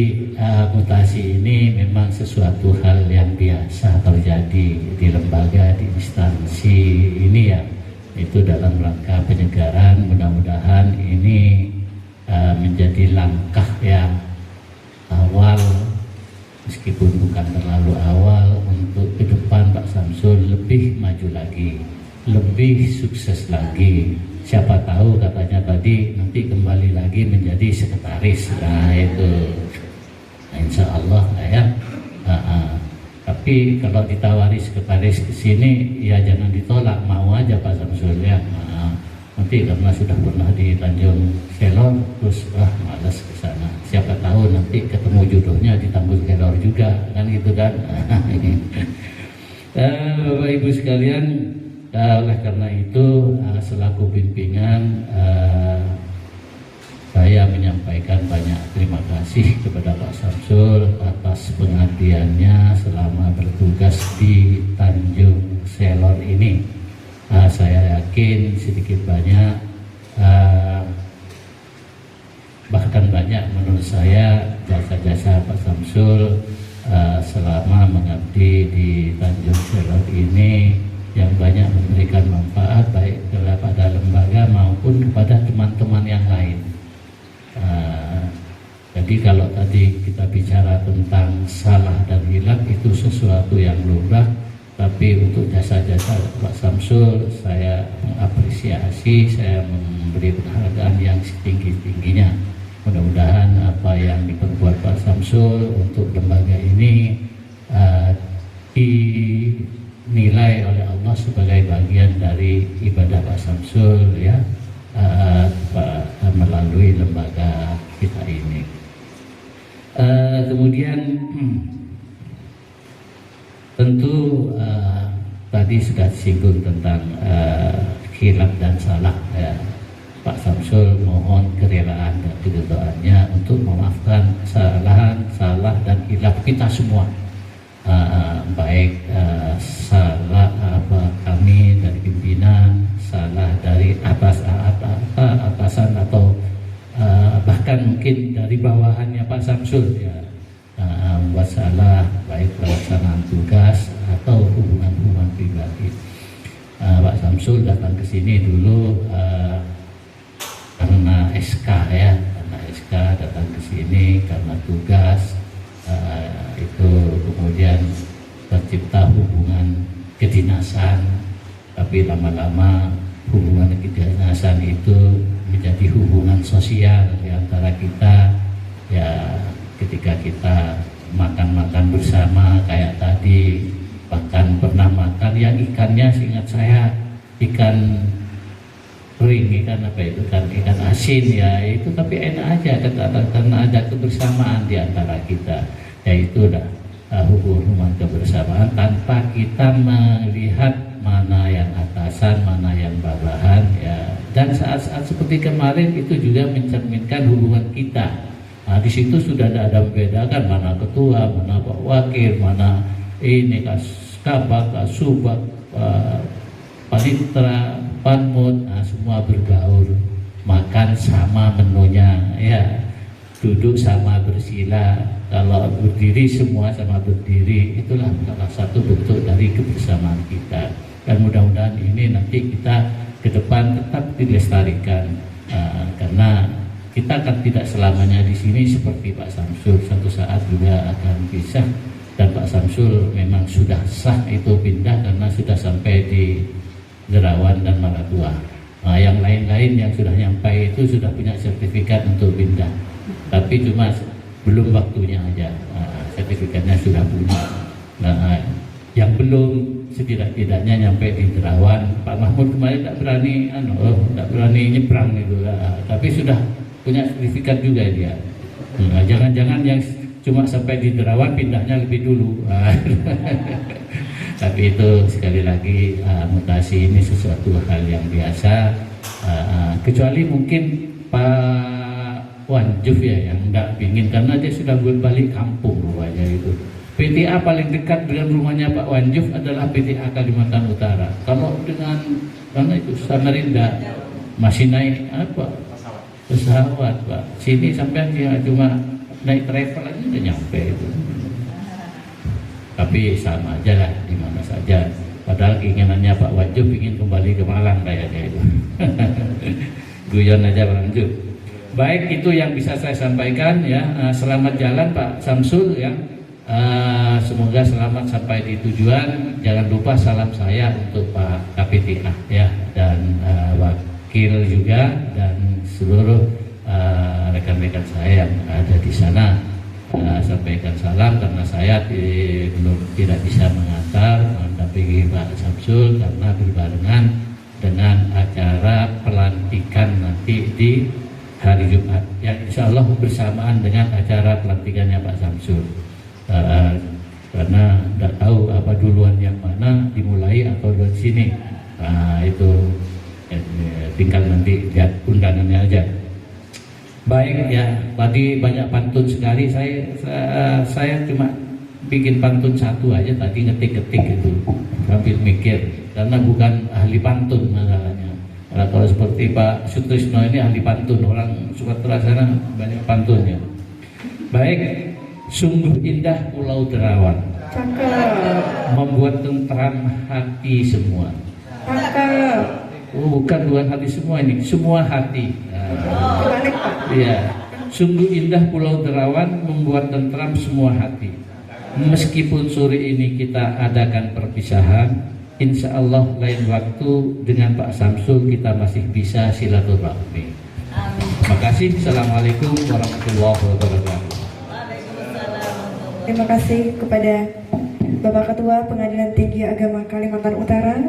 mutasi ini memang sesuatu hal yang biasa terjadi di lembaga, di instansi ini ya. Itu dalam rangka penyegaran. Mudah-mudahan ini menjadi langkah yang awal, meskipun bukan terlalu awal, untuk ke depan Pak Samsul lebih maju lagi, lebih sukses lagi. Siapa tahu katanya tadi nanti kembali lagi menjadi sekretaris. Nah itu insya Allah ya. Tapi kalau ditawari sekretaris ke sini ya jangan ditolak, mau aja Pak Samsul ya. nanti karena sudah pernah di Tanjung Kelor terus malas ke sana. Siapa tahu nanti ketemu jodohnya di Tanjung Kelor juga kan gitu kan. Bapak Ibu sekalian, oleh karena itu selaku pimpinan saya menyampaikan banyak terima kasih kepada Pak Samsul atas pengabdiannya selama bertugas di Tanjung Kelor ini. Saya yakin sedikit banyak bahkan banyak menurut saya jasa-jasa Pak Samsul selama mengabdi di Tanjung Kelor ini yang banyak memberikan manfaat baik kepada lembaga maupun kepada teman-teman yang lain. Jadi kalau tadi kita bicara tentang salah dan hilaf itu sesuatu yang lumrah, tapi untuk jasa-jasa Pak Samsul saya mengapresiasi, saya memberi penghargaan yang setinggi-tingginya. Mudah-mudahan apa yang diperbuat Pak Samsul untuk lembaga ini dinilai oleh Allah sebagai bagian dari ibadah Pak Samsul ya, melalui lembaga kita ini. Kemudian tentu tadi sudah disinggung tentang khilaf dan salah ya. Pak Samsul mohon kerelaan dan keredoannya untuk memaafkan kesalahan, salah dan khilaf kita semua, baik salah kami dari pimpinan, salah dari atasan atau bahkan mungkin dari bawahannya Pak Samsul ya, membuat salah baik pelaksanaan tugas atau hubungan pribadi. Pak Samsul datang ke sini dulu karena SK ya, karena SK datang ke sini karena tugas itu, kemudian tercipta hubungan kedinasan, tapi lama-lama hubungan kedinasan itu menjadi hubungan sosial di antara kita ya. Ketika kita makan-makan bersama kayak tadi, bahkan pernah makan yang ikannya seingat saya ikan kering, ikan apa itu kan, ikan asin ya itu, tapi enak aja karena ada kebersamaan di antara kita, yaitu hubungan kebersamaan tanpa kita melihat mana yang atasan, mana yang bawahan ya. Dan saat-saat seperti kemarin itu juga mencerminkan hubungan kita. Di situ sudah ada membedakan mana ketua, mana pak wakil, mana ini kabak, subak, panitra, panmut, semua bergaul, makan sama menunya ya, duduk sama bersila, kalau berdiri semua sama berdiri. Itulah salah satu bentuk dari kebersamaan kita, dan mudah-mudahan ini nanti kita ke depan tetap dilestarikan, karena kita kan tidak selamanya di sini seperti Pak Samsul, satu saat juga akan pisah, dan Pak Samsul memang sudah sah itu pindah karena sudah sampai di Derawan dan Malatua. Yang lain-lain yang sudah nyampai itu sudah punya sertifikat untuk pindah, tapi cuma belum waktunya aja. Sertifikatnya sudah punya. Yang belum setidak-tidaknya nyampe di Derawan. Pak Mahmud kemarin tak berani nyebrang itu, tapi sudah punya sertifikat juga dia. Jangan-jangan yang cuma sampai di Derawan pindahnya lebih dulu. Tapi itu sekali lagi mutasi ini sesuatu hal yang biasa. Kecuali mungkin Pak Wanjuf ya yang enggak pingin, karena dia sudah balik kampung rupanya itu. PTA paling dekat dengan rumahnya Pak Wanjuf adalah PTA Kalimantan Utara. Kalau dengan mana itu Samarinda masih naik pesawat Pak. Sini sampai dia cuma naik travel aja udah nyampe itu. Tapi sama aja lah di mana saja. Padahal keinginannya Pak Wanjuf ingin kembali ke Malang kayaknya itu. Guyon aja Pak Wanjuf. Baik, itu yang bisa saya sampaikan ya. Selamat jalan Pak Samsul ya. Semoga selamat sampai di tujuan. Jangan lupa salam saya untuk Pak KPTA ya, dan wakil juga, dan seluruh rekan-rekan saya yang ada di sana. Sampaikan salam karena saya belum tidak bisa mengantar mendampingi Pak Samsul karena berbarengan dengan acara pelantikan nanti di hari Jumat yang insya Allah bersamaan dengan acara pelantikannya Pak Samsul. Karena tidak tahu apa duluan yang mana dimulai atau dari sini. Nah, itu tinggal nanti lihat undangannya aja. Baik ya, tadi banyak pantun sekali. Saya cuma bikin pantun satu aja tadi, ngetik-ngetik gitu sambil mikir karena bukan ahli pantun masalahnya. Nah, kalau seperti Pak Sutrisno ini ahli pantun, orang Sumatera sana banyak pantunnya. Baik, sungguh indah Pulau Derawan, membuat tentram hati semua. Oh, bukan hati semua ini, semua hati. Iya, sungguh indah Pulau Derawan, membuat tentram semua hati. Meskipun sore ini kita adakan perpisahan, insya Allah lain waktu dengan Pak Samsul kita masih bisa silaturahmi. Terima kasih. Assalamualaikum warahmatullahi wabarakatuh. Terima kasih kepada Bapak Ketua Pengadilan Tinggi Agama Kalimantan Utara.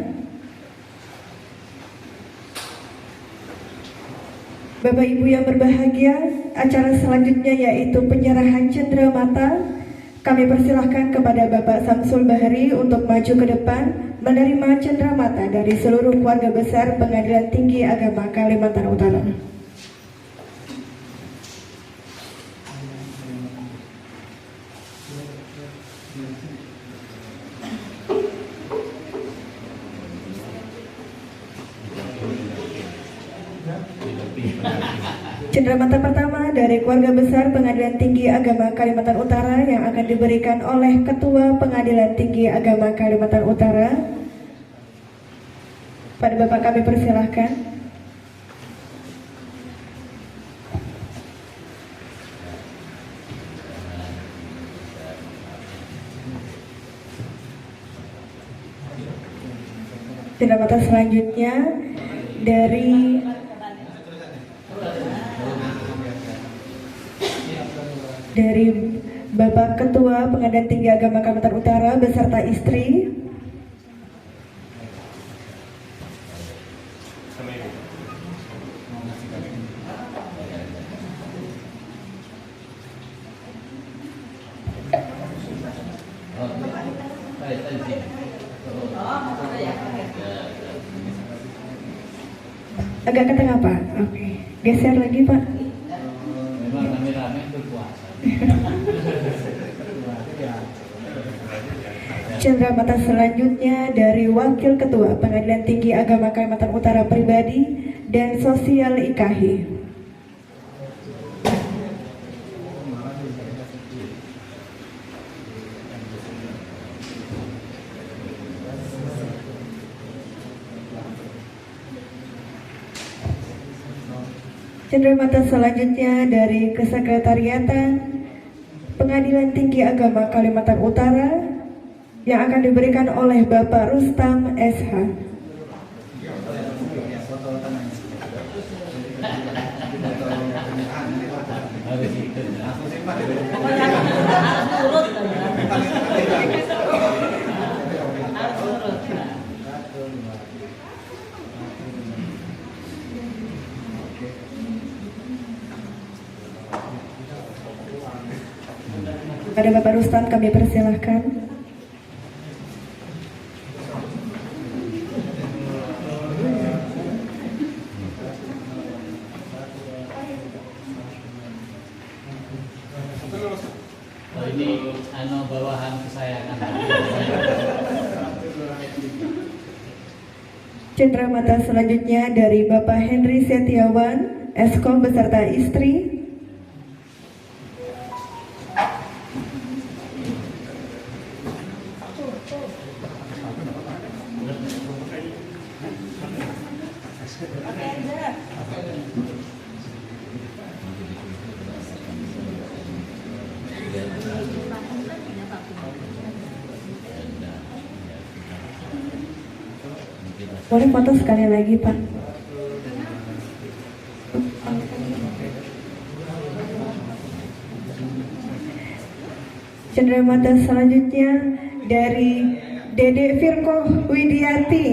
Bapak Ibu yang berbahagia, acara selanjutnya yaitu penyerahan cenderamata. Kami persilahkan kepada Bapak Samsul Bahri untuk maju ke depan menerima cenderamata dari seluruh keluarga besar Pengadilan Tinggi Agama Kalimantan Utara. Cenderamata pertama dari keluarga besar Pengadilan Tinggi Agama Kalimantan Utara yang akan diberikan oleh Ketua Pengadilan Tinggi Agama Kalimantan Utara. Pada Bapak kami persilahkan. Cenderamata selanjutnya dari Bapak Ketua Pengadilan Tinggi Agama Kalimantan Utara beserta istri. Agak ke tengah Pak. Oke. Geser lagi Pak. Memang rame-rame berpuasa. Cenderamata selanjutnya dari Wakil Ketua Pengadilan Tinggi Agama Kalimantan Utara Pribadi dan Sosial IKHI. Cenderamata selanjutnya dari Kesekretariatan Pengadilan Tinggi Agama Kalimantan Utara yang akan diberikan oleh Bapak Rustam SH. Pada Bapak Rustam kami persilahkan. Oh, ini bawahan kesayangan. Cenderamata selanjutnya dari Bapak Henry Setiawan, Eskom beserta istri. Boleh foto sekali lagi Pak. Cenderamata selanjutnya dari Dede Firko Widiati.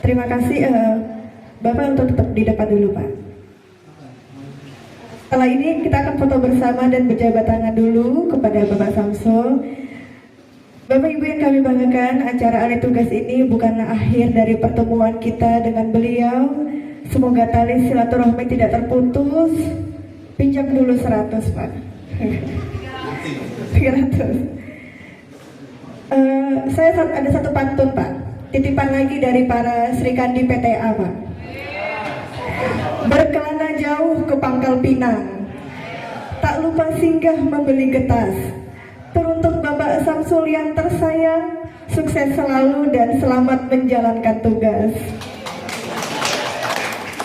Terima kasih Bapak untuk tetap di depan dulu Pak. Setelah ini kita akan foto bersama dan berjabat tangan dulu kepada Bapak Samsul. Bapak Ibu yang kami banggakan, acara alih tugas ini bukanlah akhir dari pertemuan kita dengan beliau. Semoga tali silaturahmi tidak terputus. Pinjam dulu 100 Pak. 300. Saya ada satu pantun Pak, titipan lagi dari para Sri Kandi PTA Pak. Berkelana jauh ke Pangkal Pinang, tak lupa singgah membeli getas. Teruntuk Bapak Samsul yang tersayang, sukses selalu dan selamat menjalankan tugas.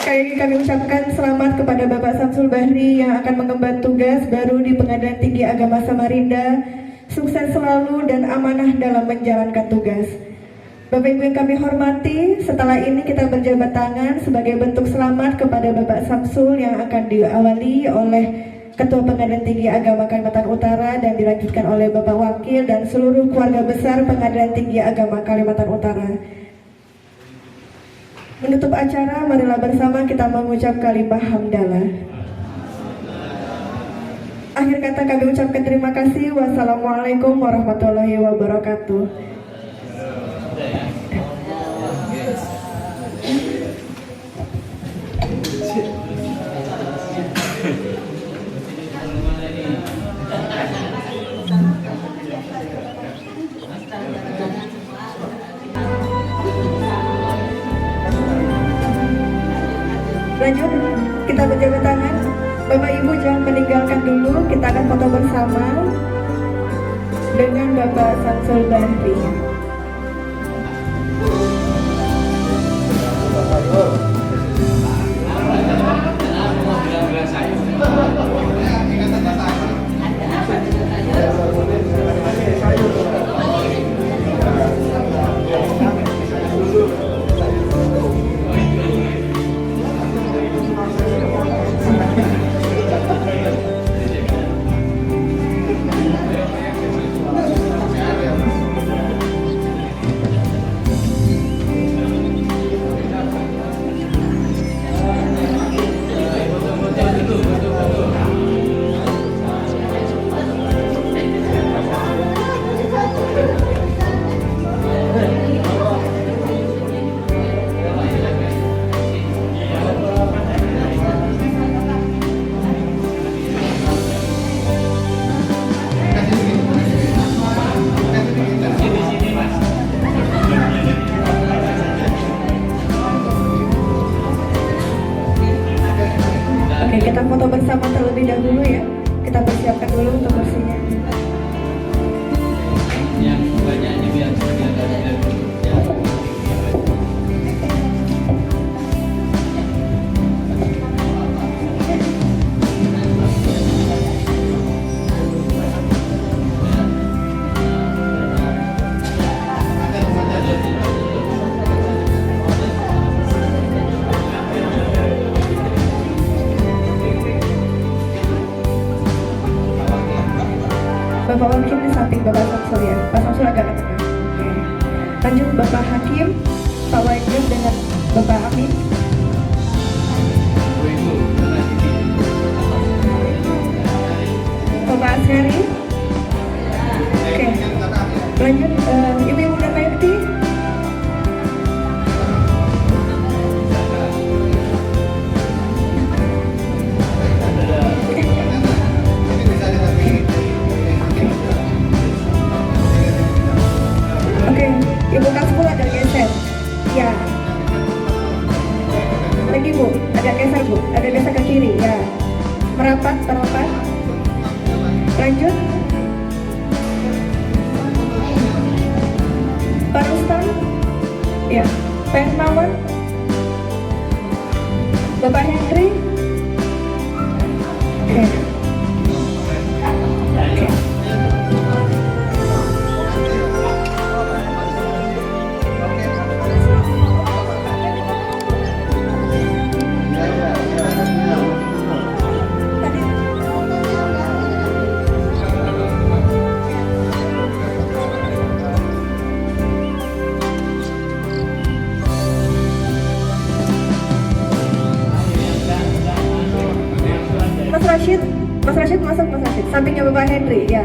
Sekali lagi kami ucapkan selamat kepada Bapak Samsul Bahri yang akan mengemban tugas baru di Pengadilan Tinggi Agama Samarinda. Sukses selalu dan amanah dalam menjalankan tugas. Bapak Ibu yang kami hormati, setelah ini kita berjabat tangan sebagai bentuk selamat kepada Bapak Samsul yang akan diawali oleh Ketua Pengadilan Tinggi Agama Kalimantan Utara dan dilanjutkan oleh Bapak Wakil dan seluruh keluarga besar Pengadilan Tinggi Agama Kalimantan Utara. Menutup acara, marilah bersama kita mengucap kalimah hamdalah. Akhir kata kami ucapkan terima kasih. Wassalamualaikum warahmatullahi wabarakatuh. Lanjut, kita berjabat tangan. Bapak Ibu jangan meninggalkan dulu, kita akan foto bersama dengan Bapak Samsul Bahri. Oke, kita foto bersama terlebih dahulu ya. Kita persiapkan dulu untuk kursinya. Yang banyaknya biar Bapak Wakil di samping Bapak Samsul ya. Pak Samsul agak ke tengah. Oke. Lanjut Bapak Hakim, Pak Wajib dengan Bapak Amin. Bapak Asyari. Oke. Lanjut Ibu dan Pak Yukti. Ibu Kasbul agak geser. Ya. Lagi Bu, agak geser Bu, agak geser ke kiri. Ya. Merapat, merapat. Lanjut. Pak Rustam. Ya. Pak Hermawan. Bapak Henry. Oke. Oke. sampingnya Bapak Henry ya.